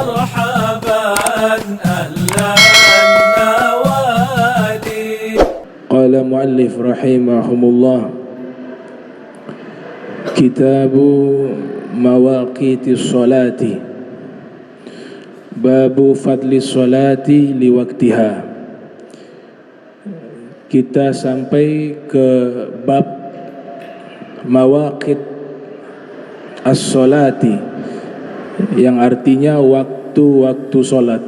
مرحبا أهلا النوادي. قال مؤلف رحمه الله كتاب مواقيت الصلاة باب فضل الصلاة لوقتها. Kita sampai ke bab mawaqit as-salati yang artinya waktu-waktu salat.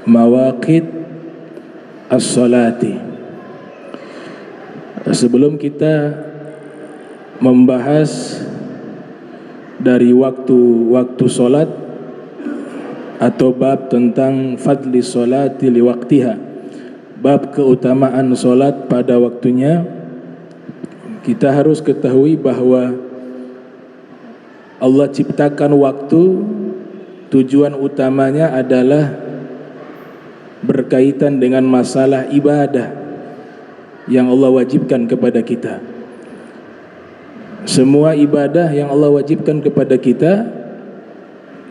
Mawaqit as-salati. Sebelum kita membahas dari waktu-waktu salat atau bab tentang fadli salati liwaqtiha, bab keutamaan salat pada waktunya, kita harus ketahui bahwa Allah ciptakan waktu, tujuan utamanya adalah berkaitan dengan masalah ibadah yang Allah wajibkan kepada kita. Semua ibadah yang Allah wajibkan kepada kita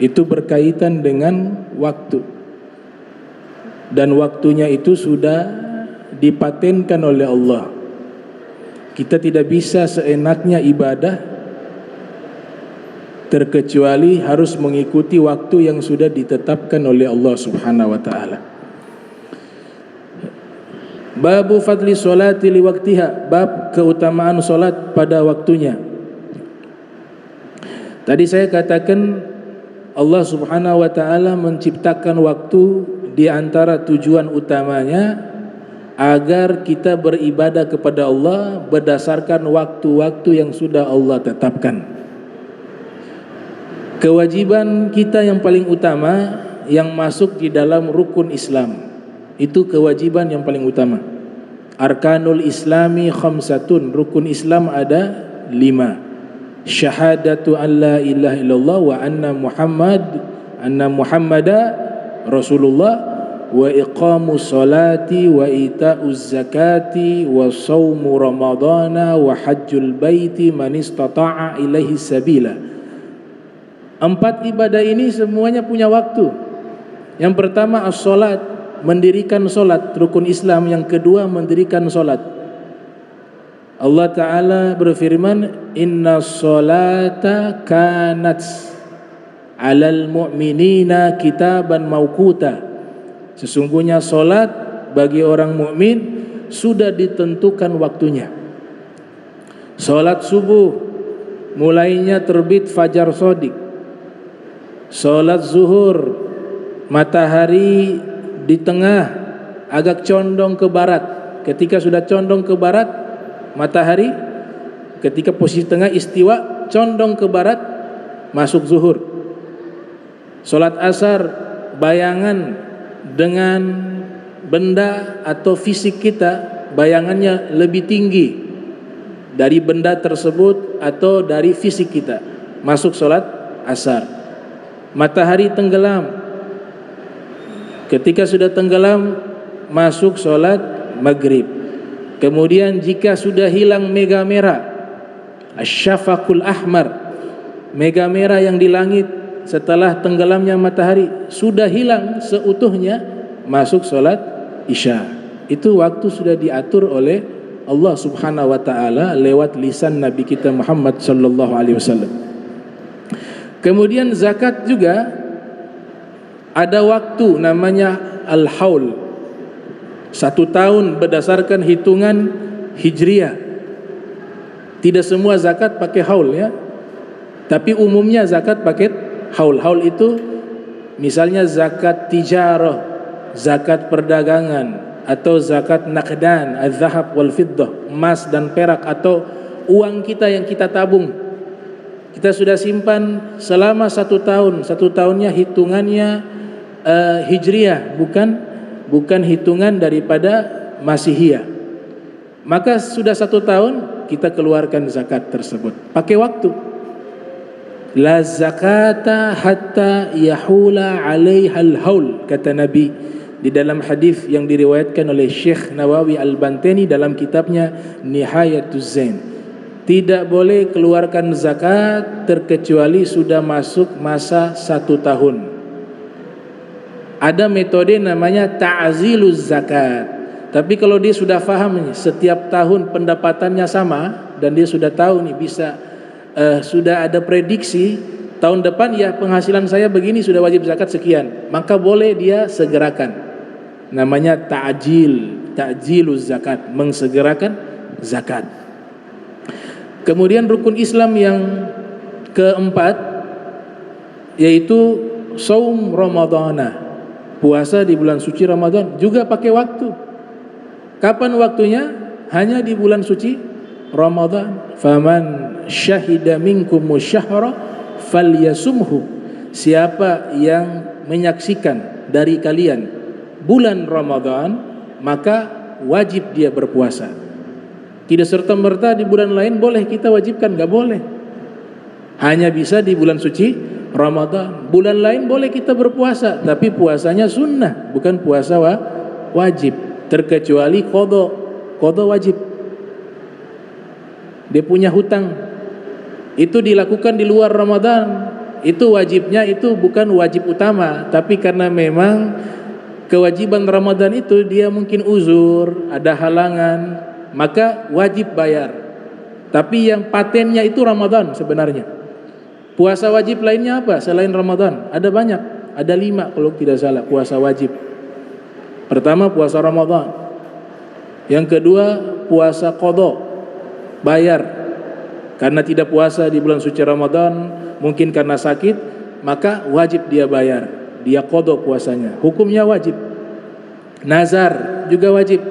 itu berkaitan dengan waktu, dan waktunya itu sudah dipatenkan oleh Allah. Kita tidak bisa seenaknya ibadah terkecuali harus mengikuti waktu yang sudah ditetapkan oleh Allah Subhanahu wa taala. Babu fadli sholati liwaqtiha, bab keutamaan solat pada waktunya. Tadi saya katakan Allah Subhanahu wa taala menciptakan waktu, di antara tujuan utamanya agar kita beribadah kepada Allah berdasarkan waktu-waktu yang sudah Allah tetapkan. Kewajiban kita yang paling utama yang masuk di dalam rukun Islam, itu kewajiban yang paling utama. Arkanul Islami khamsatun, rukun Islam ada 5. Syahadatu an la ilaha illallah wa anna Muhammada Rasulullah, wa iqamus salati wa ita'uz zakati wa shaumu ramadhana wa hajjul baiti man istata'a ilaihi sabila. 4 ibadah ini semuanya punya waktu. Yang pertama as-salat, mendirikan salat, rukun Islam. Yang kedua mendirikan salat. Allah Ta'ala berfirman, inna salata kanat alal mu'minina kitaban mauquta. Sesungguhnya salat bagi orang mukmin sudah ditentukan waktunya. Salat subuh mulainya terbit fajar shadiq. Salat zuhur matahari di tengah agak condong ke barat. Ketika sudah condong ke barat matahari, ketika posisi tengah istiwa condong ke barat, masuk zuhur. Salat asar, bayangan dengan benda atau fisik kita, bayangannya lebih tinggi dari benda tersebut atau dari fisik kita, masuk salat asar. Matahari tenggelam, ketika sudah tenggelam masuk salat maghrib. Kemudian jika sudah hilang mega merah, asyafaqul ahmar, mega merah yang di langit setelah tenggelamnya matahari sudah hilang seutuhnya, masuk salat isya. Itu waktu sudah diatur oleh Allah Subhanahu wa taala lewat lisan Nabi kita Muhammad sallallahu alaihi wasallam. Kemudian zakat juga ada waktu namanya al-haul. 1 tahun berdasarkan hitungan hijriah. Tidak semua zakat pakai haul ya, tapi umumnya zakat pakai haul. Haul itu misalnya zakat tijarah, zakat perdagangan, atau zakat naqdan, az-zahab wal fiddah, emas dan perak, atau uang kita yang kita tabung. Kita sudah simpan selama 1 tahun. 1 tahunnya hitungannya hijriah, bukan hitungan daripada masihiyah. Maka sudah 1 tahun kita keluarkan zakat tersebut. Pakai waktu. La zakata hatta yahula alaihal haul, kata Nabi di dalam hadis yang diriwayatkan oleh Syekh Nawawi Al-Bantani dalam kitabnya Nihayatuz Zain. Tidak boleh keluarkan zakat terkecuali sudah masuk masa 1 tahun. Ada metode namanya ta'ziluz zakat. Tapi kalau dia sudah faham nih, setiap tahun pendapatannya sama dan dia sudah tahu nih bisa sudah ada prediksi tahun depan ya penghasilan saya begini sudah wajib zakat sekian, maka boleh dia segerakan. Namanya ta'jiluz zakat, mengsegerakan zakat. Kemudian rukun Islam yang keempat yaitu saum Ramadhana, puasa di bulan suci Ramadan, juga pakai waktu. Kapan waktunya? Hanya di bulan suci Ramadan. Faman syahida minkumus syahra falyasumhu. Siapa yang menyaksikan dari kalian bulan Ramadan, maka wajib dia berpuasa. Tidak serta-merta di bulan lain boleh kita wajibkan, enggak boleh. Hanya bisa di bulan suci Ramadan. Bulan lain boleh kita berpuasa, tapi puasanya sunnah, bukan puasa wajib. Terkecuali qada wajib. Dia punya hutang, itu dilakukan di luar Ramadan, itu wajibnya itu bukan wajib utama, tapi karena memang kewajiban Ramadan itu dia mungkin uzur, ada halangan, maka wajib bayar. Tapi yang patennya itu Ramadan sebenarnya. Puasa wajib lainnya apa selain Ramadan? Ada banyak, ada 5 kalau tidak salah puasa wajib. Pertama puasa Ramadan. Yang kedua puasa qada, bayar. Karena tidak puasa di bulan suci Ramadan, mungkin karena sakit, maka wajib dia bayar. Dia qada puasanya, hukumnya wajib. Nazar juga wajib.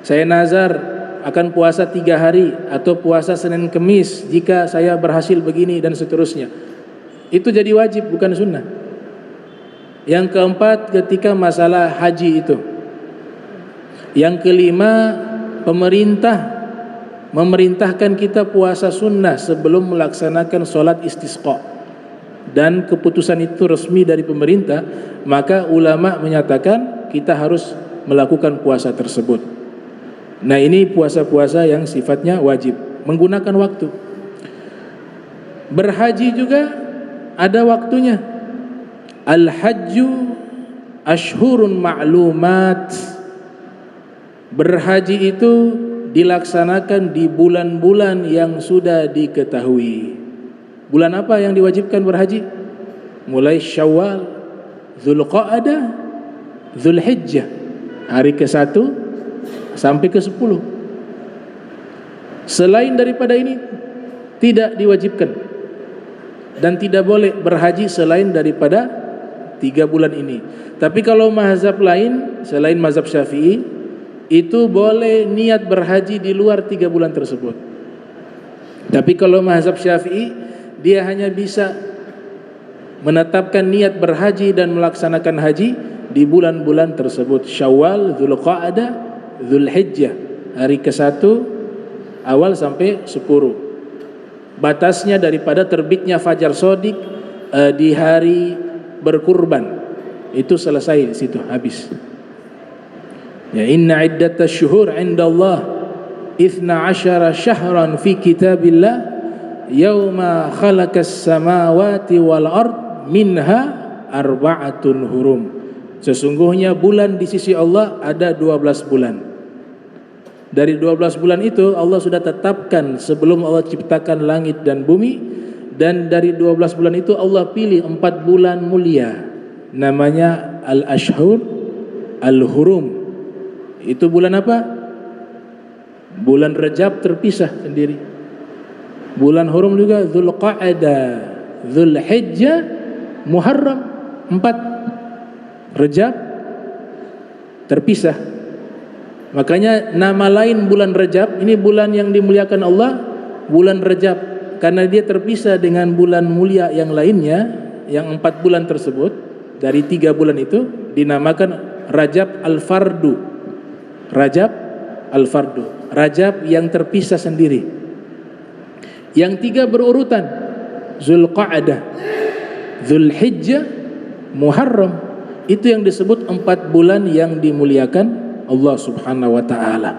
Saya nazar akan puasa 3 hari atau puasa Senin Kemis jika saya berhasil begini dan seterusnya. Itu jadi wajib, bukan sunnah. Yang keempat ketika masalah haji itu. Yang kelima, pemerintah memerintahkan kita puasa sunnah sebelum melaksanakan sholat istisqa, dan keputusan itu resmi dari pemerintah, maka ulama menyatakan kita harus melakukan puasa tersebut. Nah, ini puasa-puasa yang sifatnya wajib, menggunakan waktu. Berhaji juga ada waktunya. Al-hajju ashhurun ma'lumat. Berhaji itu dilaksanakan di bulan-bulan yang sudah diketahui. Bulan apa yang diwajibkan berhaji? Mulai Syawal, Dzulqa'dah, Dzulhijjah, hari ke-1 sampai ke-10. Selain daripada ini tidak diwajibkan dan tidak boleh berhaji selain daripada 3 bulan ini. Tapi kalau mazhab lain selain mazhab Syafi'i, itu boleh niat berhaji di luar 3 bulan tersebut. Tapi kalau mazhab Syafi'i, dia hanya bisa menetapkan niat berhaji dan melaksanakan haji di bulan-bulan tersebut. Syawal, Dzulqa'dah, Dzulhijjah, hari ke-1 awal sampai 10. Batasnya daripada terbitnya fajar shadiq di hari berkurban, itu selesai di situ, habis. Ya, inna iddatash syuhur 'indallah 12 syahran fi kitabillah yauma khalaqas samawati wal ard minha arba'atun hurum. Sesungguhnya bulan di sisi Allah ada 12 bulan. Dari 12 bulan itu Allah sudah tetapkan sebelum Allah ciptakan langit dan bumi, dan dari 12 bulan itu Allah pilih 4 bulan mulia, namanya al-ashhur al-hurum. Itu bulan apa? Bulan Rajab terpisah sendiri. Bulan hurum juga Dzulqa'dah, Dzulhijjah, Muharram, 4. Rajab terpisah. Makanya nama lain bulan Rajab, ini bulan yang dimuliakan Allah, bulan Rajab, karena dia terpisah dengan bulan mulia yang lainnya, yang 4 bulan tersebut. Dari 3 bulan itu dinamakan Rajab al-Fardu. Rajab al-Fardu, Rajab yang terpisah sendiri. Yang 3 berurutan, Dzulqa'dah, Dzulhijjah, Muharram. Itu yang disebut 4 bulan yang dimuliakan Allah Subhanahu wa ta'ala.